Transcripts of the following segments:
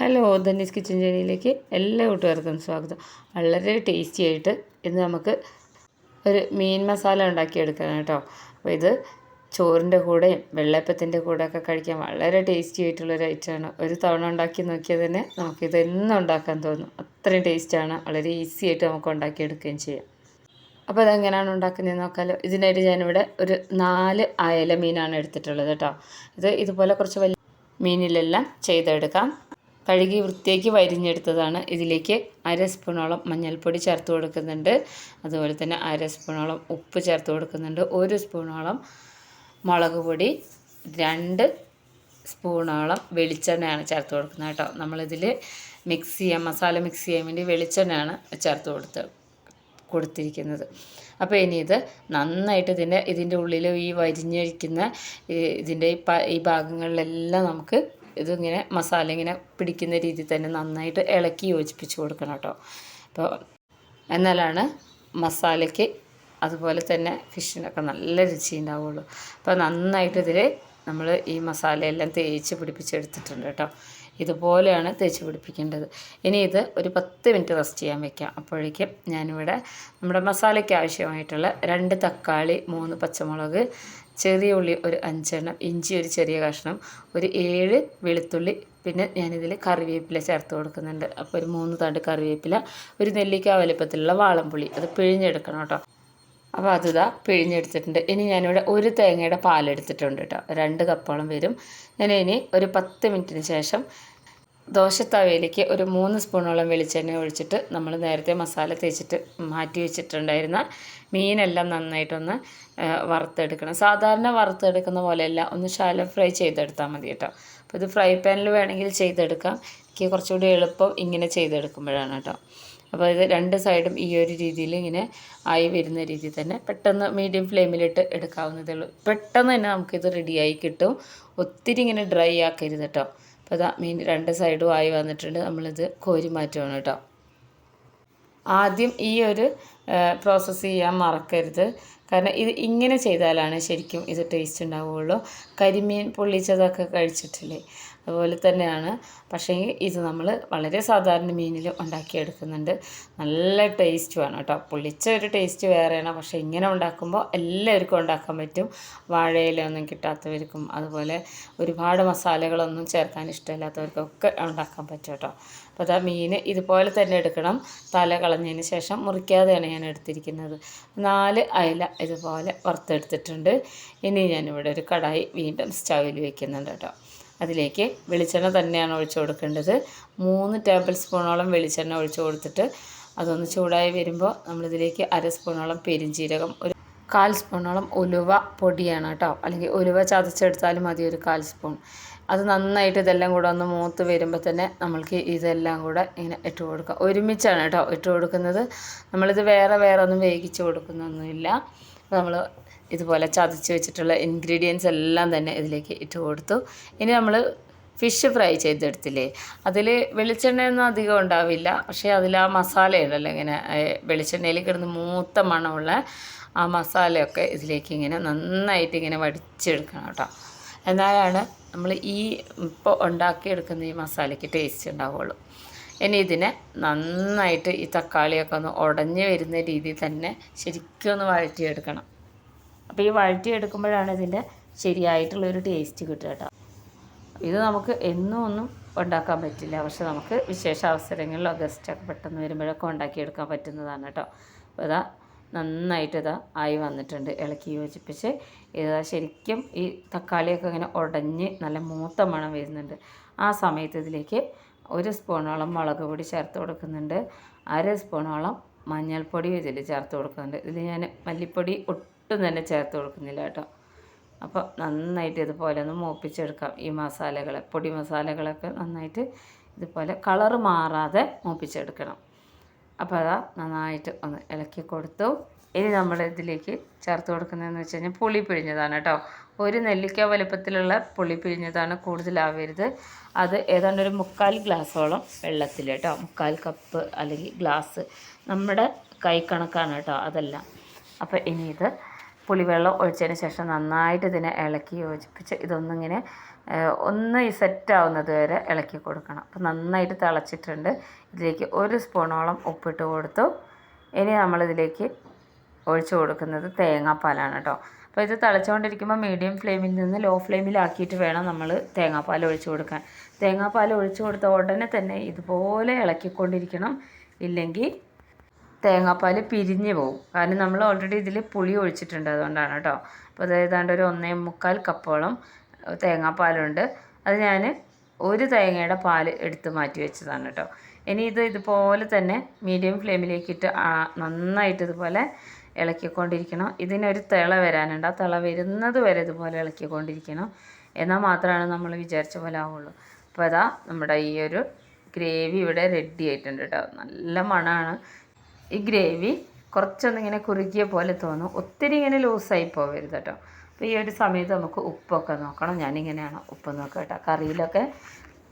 Hello, ധന്യസ് kitchen ജേണിയിലേക്ക് എല്ലാ കൂട്ടുകാർക്കും സ്വാഗതം. വളരെ ടേസ്റ്റി ആയിട്ട് ഇന്ന് നമുക്ക് ഒരു മീൻ മസാല ഉണ്ടാക്കിയെടുക്കണം കേട്ടോ. അപ്പോൾ ഇത് ചോറിൻ്റെ കൂടെയും വെള്ളയപ്പത്തിൻ്റെ കൂടെയൊക്കെ കഴിക്കാൻ വളരെ ടേസ്റ്റി ആയിട്ടുള്ളൊരു ഐറ്റമാണ്. ഒരു തവണ ഉണ്ടാക്കി നോക്കിയാൽ തന്നെ നമുക്കിത് എന്നും ഉണ്ടാക്കാൻ തോന്നും. അത്രയും ടേസ്റ്റാണ്. വളരെ ഈസി ആയിട്ട് നമുക്ക് ഉണ്ടാക്കിയെടുക്കുകയും ചെയ്യാം. അപ്പോൾ അതെങ്ങനെയാണ് ഉണ്ടാക്കുന്നതെന്ന് നോക്കാമല്ലോ. ഇതിനായിട്ട് ഞാനിവിടെ ഒരു 4 അയല മീനാണ് എടുത്തിട്ടുള്ളത് കേട്ടോ. ഇതുപോലെ കുറച്ച് വലിയ മീനിലെല്ലാം ചെയ്തെടുക്കാം. കഴുകി വൃത്തിയാക്കി വരിഞ്ഞെടുത്തതാണ്. ഇതിലേക്ക് 1/2 സ്പൂണോളം മഞ്ഞൾപ്പൊടി ചേർത്ത് കൊടുക്കുന്നുണ്ട്. അതുപോലെ തന്നെ 1/2 സ്പൂണോളം ഉപ്പ് ചേർത്ത് കൊടുക്കുന്നുണ്ട്. 1 സ്പൂണോളം മുളക് പൊടി, 2 സ്പൂണോളം വെളിച്ചെണ്ണയാണ് ചേർത്ത് കൊടുക്കുന്നത് കേട്ടോ. നമ്മളിതിൽ മസാല മിക്സ് ചെയ്യാൻ വേണ്ടി വെളിച്ചെണ്ണയാണ് ചേർത്ത് കൊടുത്തിരിക്കുന്നത്. അപ്പോൾ ഇനി ഇത് നന്നായിട്ട് ഇതിൻ്റെ ഉള്ളിൽ ഈ വരിഞ്ഞിരിക്കുന്ന ഇതിൻ്റെ ഈ ഭാഗങ്ങളിലെല്ലാം നമുക്ക് ഇതിങ്ങനെ മസാല ഇങ്ങനെ പിടിക്കുന്ന രീതിയിൽ തന്നെ നന്നായിട്ട് ഇളക്കി യോജിപ്പിച്ച് കൊടുക്കണം കേട്ടോ. അപ്പോൾ എന്നാലാണ് മസാലയ്ക്ക് അതുപോലെ തന്നെ ഫിഷിനൊക്കെ നല്ല രുചി ഉണ്ടാവുള്ളൂ. അപ്പോൾ നന്നായിട്ട് ഇതിൽ നമ്മൾ ഈ മസാലയെല്ലാം തേച്ച് പിടിപ്പിച്ചെടുത്തിട്ടുണ്ട് കേട്ടോ. ഇതുപോലെയാണ് തേച്ച് പിടിപ്പിക്കേണ്ടത്. ഇനി ഇത് ഒരു 10 മിനിറ്റ് റെസ്റ്റ് ചെയ്യാൻ വെക്കാം. അപ്പോഴേക്കും ഞാനിവിടെ നമ്മുടെ മസാലയ്ക്ക് ആവശ്യമായിട്ടുള്ള 2 തക്കാളി, 3 പച്ചമുളക്, ചെറിയ ഉള്ളി ഒരു 5 എണ്ണം, ഇഞ്ചി ഒരു ചെറിയ കഷ്ണം, ഒരു 7 വെളുത്തുള്ളി, പിന്നെ ഞാനിതിൽ കറിവേപ്പില ചേർത്ത് കൊടുക്കുന്നുണ്ട്. അപ്പോൾ ഒരു 3 തണ്ട് കറിവേപ്പില, ഒരു നെല്ലിക്ക വലുപ്പത്തിലുള്ള വാളംപുളി, അത് പിഴിഞ്ഞെടുക്കണം കേട്ടോ. അപ്പോൾ അതിതാ പിഴിഞ്ഞെടുത്തിട്ടുണ്ട്. ഇനി ഞാനിവിടെ ഒരു തേങ്ങയുടെ പാലെടുത്തിട്ടുണ്ട് കേട്ടോ. 2 കപ്പോളം വരും. ഇനി ഒരു 10 മിനിറ്റിന് ശേഷം ദോശത്തവയിലേക്ക് ഒരു 3 സ്പൂണോളം വെളിച്ചെണ്ണ ഒഴിച്ചിട്ട് നമ്മൾ നേരത്തെ മസാല തേച്ചിട്ട് മാറ്റി വെച്ചിട്ടുണ്ടായിരുന്ന മീനെല്ലാം നന്നായിട്ടൊന്ന് വറുത്തെടുക്കണം. സാധാരണ വറുത്തെടുക്കുന്ന പോലെയല്ല, ഒന്ന് ഷാലോ ഫ്രൈ ചെയ്തെടുത്താൽ മതി കേട്ടോ. അപ്പോൾ ഇത് ഫ്രൈ പാനിൽ വേണമെങ്കിൽ ചെയ്തെടുക്കാം. എനിക്ക് കുറച്ചുകൂടി എളുപ്പം ഇങ്ങനെ ചെയ്തെടുക്കുമ്പോഴാണ് കേട്ടോ. അപ്പോൾ ഇത് 2 സൈഡും ഈ ഒരു രീതിയിൽ ഇങ്ങനെ ആയി വരുന്ന രീതിയിൽ തന്നെ പെട്ടെന്ന് മീഡിയം ഫ്ലെയിമിലിട്ട് എടുക്കാവുന്നതേ ഉള്ളൂ. പെട്ടെന്ന് തന്നെ നമുക്കിത് റെഡിയായി കിട്ടും. ഒത്തിരി ഇങ്ങനെ ഡ്രൈ ആക്കരുത് കേട്ടോ. അപ്പോൾ ഇതാ മീൻ 2 സൈഡും ആയി വന്നിട്ടുണ്ട്. നമ്മളിത് കോരി മാറ്റുകയാണ് കേട്ടോ. ആദ്യം ഈ ഒരു പ്രോസസ്സ് ചെയ്യാൻ മറക്കരുത്. കാരണം ഇത് ഇങ്ങനെ ചെയ്താലാണ് ശരിക്കും ഇത് ടേസ്റ്റ് ഉണ്ടാവുകയുള്ളൂ. കരിമീൻ പൊള്ളിച്ചതൊക്കെ കഴിച്ചിട്ടില്ലേ, അതുപോലെ തന്നെയാണ്. പക്ഷേ ഇത് നമ്മൾ വളരെ സാധാരണ മീനിൽ ഉണ്ടാക്കിയെടുക്കുന്നുണ്ട്. നല്ല ടേസ്റ്റുമാണ് കേട്ടോ. പൊള്ളിച്ച ഒരു ടേസ്റ്റ് വേറെയാണ്. പക്ഷേ ഇങ്ങനെ ഉണ്ടാക്കുമ്പോൾ എല്ലാവർക്കും ഉണ്ടാക്കാൻ പറ്റും. വാഴയിലൊന്നും കിട്ടാത്തവർക്കും അതുപോലെ ഒരുപാട് മസാലകളൊന്നും ചേർക്കാൻ ഇഷ്ടമില്ലാത്തവർക്കൊക്കെ ഉണ്ടാക്കാൻ പറ്റും കേട്ടോ. അപ്പോൾ അതാ മീൻ ഇതുപോലെ തന്നെ എടുക്കണം. തല കളഞ്ഞതിന് ശേഷം മുറിക്കാതെയാണ് ഞാൻ എടുത്തിരിക്കുന്നത്. 4 അയല ഇതുപോലെ വറുത്തെടുത്തിട്ടുണ്ട്. ഇനി ഞാനിവിടെ ഒരു കടായി വീണ്ടും സ്റ്റൗവിൽ വയ്ക്കുന്നുണ്ട് കേട്ടോ. അതിലേക്ക് വെളിച്ചെണ്ണ തന്നെയാണ് ഒഴിച്ചു കൊടുക്കേണ്ടത്. 3 ടേബിൾ സ്പൂണോളം വെളിച്ചെണ്ണ ഒഴിച്ചു കൊടുത്തിട്ട് അതൊന്ന് ചൂടായി വരുമ്പോൾ നമ്മളിതിലേക്ക് 1/2 സ്പൂണോളം പെരിഞ്ജീരകം, ഒരു 1/4 സ്പൂണോളം ഉലുവ പൊടിയാണ് കേട്ടോ, അല്ലെങ്കിൽ ഉലുവ ചതച്ചെടുത്താലും മതി, ഒരു 1/4 സ്പൂൺ. അത് നന്നായിട്ട് ഇതെല്ലാം കൂടെ ഒന്ന് മൂത്ത് വരുമ്പോൾ തന്നെ നമ്മൾക്ക് ഇതെല്ലാം കൂടെ ഇങ്ങനെ ഇട്ട് കൊടുക്കാം. ഒരുമിച്ചാണ് കേട്ടോ ഇട്ട് കൊടുക്കുന്നത്. നമ്മളിത് വേറെ ഒന്നും വേവിച്ച് കൊടുക്കുന്നൊന്നുമില്ല. നമ്മൾ ഇതുപോലെ ചതച്ച് വെച്ചിട്ടുള്ള ഇൻഗ്രീഡിയൻസ് എല്ലാം തന്നെ ഇതിലേക്ക് ഇട്ട് കൊടുത്തു. ഇനി നമ്മൾ ഫിഷ് ഫ്രൈ ചെയ്തെടുത്തില്ലേ, അതിൽ വെളിച്ചെണ്ണയൊന്നും അധികം ഉണ്ടാവില്ല. പക്ഷേ അതിൽ ആ മസാലയുണ്ടല്ലോ ഇങ്ങനെ വെളിച്ചെണ്ണയിൽ കിടന്ന് മൂത്ത മണമുള്ള ആ മസാലയൊക്കെ ഇതിലേക്ക് ഇങ്ങനെ നന്നായിട്ട് ഇങ്ങനെ വടിച്ചെടുക്കണം കേട്ടോ. എന്നാലാണ് നമ്മൾ ഇപ്പോൾ ഉണ്ടാക്കിയെടുക്കുന്ന ഈ മസാലയ്ക്ക് ടേസ്റ്റ് ഉണ്ടാവുള്ളൂ. ഇനി ഇതിനെ നന്നായിട്ട് ഈ തക്കാളിയൊക്കെ ഒന്ന് ഉടഞ്ഞ് വരുന്ന രീതിയിൽ തന്നെ ശരിക്കും ഒന്ന് വഴറ്റിയെടുക്കണം. അപ്പോൾ ഈ വഴറ്റിയെടുക്കുമ്പോഴാണ് ഇതിൻ്റെ ശരിയായിട്ടുള്ളൊരു ടേസ്റ്റ് കിട്ടുക കേട്ടോ. ഇത് നമുക്ക് എന്നും ഒന്നും ഉണ്ടാക്കാൻ പറ്റില്ല. പക്ഷെ നമുക്ക് വിശേഷ അവസരങ്ങളിലോ ഗസ്റ്റൊക്കെ പെട്ടെന്ന് വരുമ്പോഴൊക്കെ ഉണ്ടാക്കിയെടുക്കാൻ പറ്റുന്നതാണ് കേട്ടോ. അപ്പോൾ ഇതാ നന്നായിട്ട് ആയി വന്നിട്ടുണ്ട്. ഇളക്കി യോജിപ്പിച്ച് ശരിക്കും ഈ തക്കാളിയൊക്കെ ഇങ്ങനെ ഉടഞ്ഞ് നല്ല മൂത്ത മണം വരുന്നുണ്ട്. ആ സമയത്ത് ഇതിലേക്ക് 1 സ്പൂണോളം മുളക് പൊടി ചേർത്ത് കൊടുക്കുന്നുണ്ട്. 1/2 സ്പൂണോളം മഞ്ഞൾപ്പൊടി ഇതിൽ ചേർത്ത് കൊടുക്കുന്നുണ്ട്. ഇതിൽ ഞാൻ മല്ലിപ്പൊടി ഒട്ടും തന്നെ ചേർത്ത് കൊടുക്കുന്നില്ല കേട്ടോ. അപ്പോൾ നന്നായിട്ട് ഇതുപോലെ ഒന്ന് മൂപ്പിച്ചെടുക്കാം. ഈ പൊടി മസാലകളൊക്കെ നന്നായിട്ട് ഇതുപോലെ കളറ് മാറാതെ മൂപ്പിച്ചെടുക്കണം. അപ്പോൾ അതാ നന്നായിട്ട് ഒന്ന് ഇളക്കി കൊടുത്തു. ഇനി നമ്മൾ ഇതിലേക്ക് ചേർത്ത് കൊടുക്കുന്നതെന്ന് വെച്ച് കഴിഞ്ഞാൽ പുളി പിഴിഞ്ഞതാണ് കേട്ടോ. ഒരു നെല്ലിക്ക വലുപ്പത്തിലുള്ള പുളി പിഴിഞ്ഞതാണ്, കൂടുതലാവരുത്. അത് ഏതാണ്ട് ഒരു 3/4 ഗ്ലാസ്സോളം വെള്ളത്തിൽ കേട്ടോ, 3/4 കപ്പ് അല്ലെങ്കിൽ ഗ്ലാസ്, നമ്മുടെ കൈ കണക്കാണ് കേട്ടോ അതെല്ലാം. അപ്പോൾ ഇനി ഇത് പുളിവെള്ളം ഒഴിച്ചതിന് ശേഷം നന്നായിട്ട് ഇതിനെ ഇളക്കി യോജിപ്പിച്ച് ഇതൊന്നിങ്ങനെ ഒന്ന് സെറ്റാവുന്നത് വരെ ഇളക്കി കൊടുക്കണം. അപ്പോൾ നന്നായിട്ട് തിളച്ചിട്ടുണ്ട്. ഇതിലേക്ക് 1 സ്പൂണോളം ഉപ്പിട്ട് കൊടുത്തു. ഇനി നമ്മളിതിലേക്ക് ഒഴിച്ചു കൊടുക്കുന്നത് തേങ്ങാപ്പാലാണ് കേട്ടോ. അപ്പോൾ ഇത് തിളച്ചുകൊണ്ടിരിക്കുമ്പോൾ മീഡിയം ഫ്ലെയിമിൽ നിന്ന് ലോ ഫ്ലെയിമിലാക്കിയിട്ട് വേണം നമ്മൾ തേങ്ങാപ്പാൽ ഒഴിച്ചു കൊടുക്കാൻ. തേങ്ങാപ്പാൽ ഒഴിച്ചു കൊടുത്ത ഉടനെ തന്നെ ഇതുപോലെ ഇളക്കിക്കൊണ്ടിരിക്കണം. ഇല്ലെങ്കിൽ തേങ്ങാപ്പാൽ പിരിഞ്ഞ് പോകും. കാരണം നമ്മൾ ഓൾറെഡി ഇതിൽ പുളി ഒഴിച്ചിട്ടുണ്ട്, അതുകൊണ്ടാണ് കേട്ടോ. അപ്പോൾ അത് ഏതാണ്ട് ഒരു 1.25 കപ്പോളം തേങ്ങാപ്പാലുണ്ട്. അത് ഞാൻ ഒരു തേങ്ങയുടെ പാൽ എടുത്ത് മാറ്റി വെച്ചതാണ് കേട്ടോ. ഇനി ഇത് ഇതുപോലെ തന്നെ മീഡിയം ഫ്ലെയിമിലേക്കിട്ട് നന്നായിട്ട് ഇതുപോലെ ഇളക്കിക്കൊണ്ടിരിക്കണം. ഇതിനൊരു തിള വരാനുണ്ട്. ആ തിള വരുന്നത് വരെ ഇതുപോലെ ഇളക്കിക്കൊണ്ടിരിക്കണം. എന്നാൽ മാത്രമാണ് നമ്മൾ വിചാരിച്ച പോലെ ആവുള്ളൂ. അപ്പോൾ അതാ നമ്മുടെ ഈ ഒരു ഗ്രേവി ഇവിടെ റെഡി ആയിട്ടുണ്ട് കേട്ടോ. നല്ല മണമാണ്. ഈ ഗ്രേവി കുറച്ചൊന്നിങ്ങനെ കുറുകിയ പോലെ തോന്നും. ഒത്തിരി ഇങ്ങനെ ലൂസായി പോകരുത് കേട്ടോ. അപ്പോൾ ഈ ഒരു സമയത്ത് നമുക്ക് ഉപ്പൊക്കെ നോക്കണം. ഞാനിങ്ങനെയാണ് ഉപ്പ് നോക്കുക കേട്ടോ. കറിയിലൊക്കെ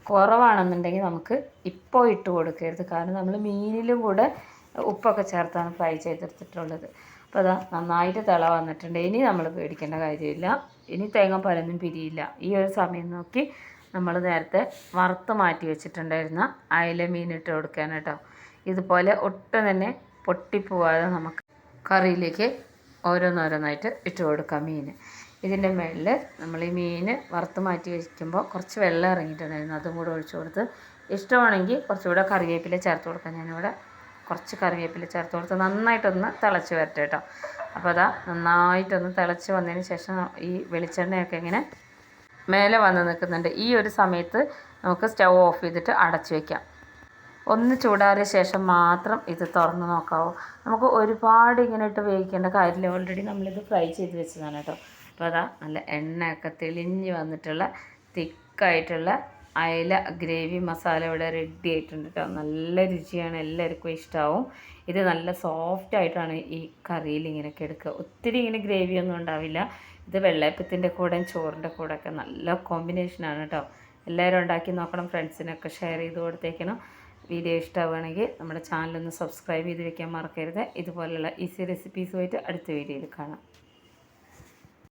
കുറവാണെന്നുണ്ടെങ്കിൽ നമുക്ക് ഇപ്പോൾ ഇട്ട് കൊടുക്കരുത്. കാരണം നമ്മൾ മീനിലും കൂടെ ഉപ്പൊക്കെ ചേർത്താണ് ഫ്രൈ ചെയ്തെടുത്തിട്ടുള്ളത്. അപ്പോൾ അതാ നന്നായിട്ട് തിള വന്നിട്ടുണ്ട്. ഇനി നമ്മൾ പേടിക്കേണ്ട കാര്യമില്ല. ഇനി തേങ്ങാപ്പാലൊന്നും പിരിയില്ല. ഈ ഒരു സമയം നോക്കി നമ്മൾ നേരത്തെ വറുത്ത് മാറ്റി വെച്ചിട്ടുണ്ടായിരുന്ന അയല മീൻ ഇട്ട് കൊടുക്കാൻ കേട്ടോ. ഇതുപോലെ ഒട്ടും തന്നെ പൊട്ടിപ്പോവാതെ നമുക്ക് കറിയിലേക്ക് ഓരോന്നോരോന്നായിട്ട് ഇട്ട് കൊടുക്കാം മീൻ. ഇതിൻ്റെ മുകളിൽ നമ്മൾ ഈ മീൻ വറുത്ത് മാറ്റി വയ്ക്കുമ്പോൾ കുറച്ച് വെള്ളം ഇറങ്ങിയിട്ടുണ്ടായിരുന്നു, അതും കൂടെ ഒഴിച്ചു കൊടുത്ത് ഇഷ്ടമാണെങ്കിൽ കുറച്ചുകൂടെ കറിവേപ്പില ചേർത്ത് കൊടുക്കാം. ഞാനിവിടെ കുറച്ച് കറിവേപ്പില ചേർത്ത് കൊടുത്ത് നന്നായിട്ടൊന്ന് തിളച്ച് വരട്ടെ കേട്ടോ. അപ്പോൾ അതാ നന്നായിട്ടൊന്ന് തിളച്ച് വന്നതിന് ശേഷം ഈ വെളിച്ചെണ്ണയൊക്കെ ഇങ്ങനെ മേലെ വന്ന് നിൽക്കുന്നുണ്ട്. ഈ ഒരു സമയത്ത് നമുക്ക് സ്റ്റൗ ഓഫ് ചെയ്തിട്ട് അടച്ചു വയ്ക്കാം. ഒന്ന് ചൂടാറിയ ശേഷം മാത്രം ഇത് തുറന്ന് നോക്കാവൂ. നമുക്ക് ഒരുപാട് ഇങ്ങനെ ഇട്ട് വേവിക്കേണ്ട കാര്യമില്ല. ഓൾറെഡി നമ്മളിത് ഫ്രൈ ചെയ്ത് വെച്ചതാണ് കേട്ടോ. അപ്പോൾ അതാ നല്ല എണ്ണയൊക്കെ തെളിഞ്ഞ് വന്നിട്ടുള്ള തിക്കായിട്ടുള്ള അയല ഗ്രേവി മസാല ഇവിടെ റെഡി ആയിട്ടുണ്ട് കേട്ടോ. നല്ല രുചിയാണ്, എല്ലാവർക്കും ഇഷ്ടമാവും. ഇത് നല്ല സോഫ്റ്റായിട്ടാണ് ഈ കറിയിൽ ഇങ്ങനെയൊക്കെ എടുക്കുക. ഒത്തിരി ഇങ്ങനെ ഗ്രേവിയൊന്നും ഉണ്ടാവില്ല. ഇത് വെള്ളയപ്പത്തിൻ്റെ കൂടെയും ചോറിൻ്റെ കൂടെയൊക്കെ നല്ല കോമ്പിനേഷനാണ് കേട്ടോ. എല്ലാവരും ഉണ്ടാക്കി നോക്കണം. ഫ്രണ്ട്സിനൊക്കെ ഷെയർ ചെയ്ത് കൊടുത്തേക്കണം. വീഡിയോ ഇഷ്ടമാവുകയാണെങ്കിൽ നമ്മുടെ ചാനലൊന്ന് സബ്സ്ക്രൈബ് ചെയ്ത് വെക്കാൻ മറക്കരുത്. ഇതുപോലുള്ള ഈസി റെസിപ്പീസുമായിട്ട് അടുത്ത വീഡിയോയിൽ കാണാം.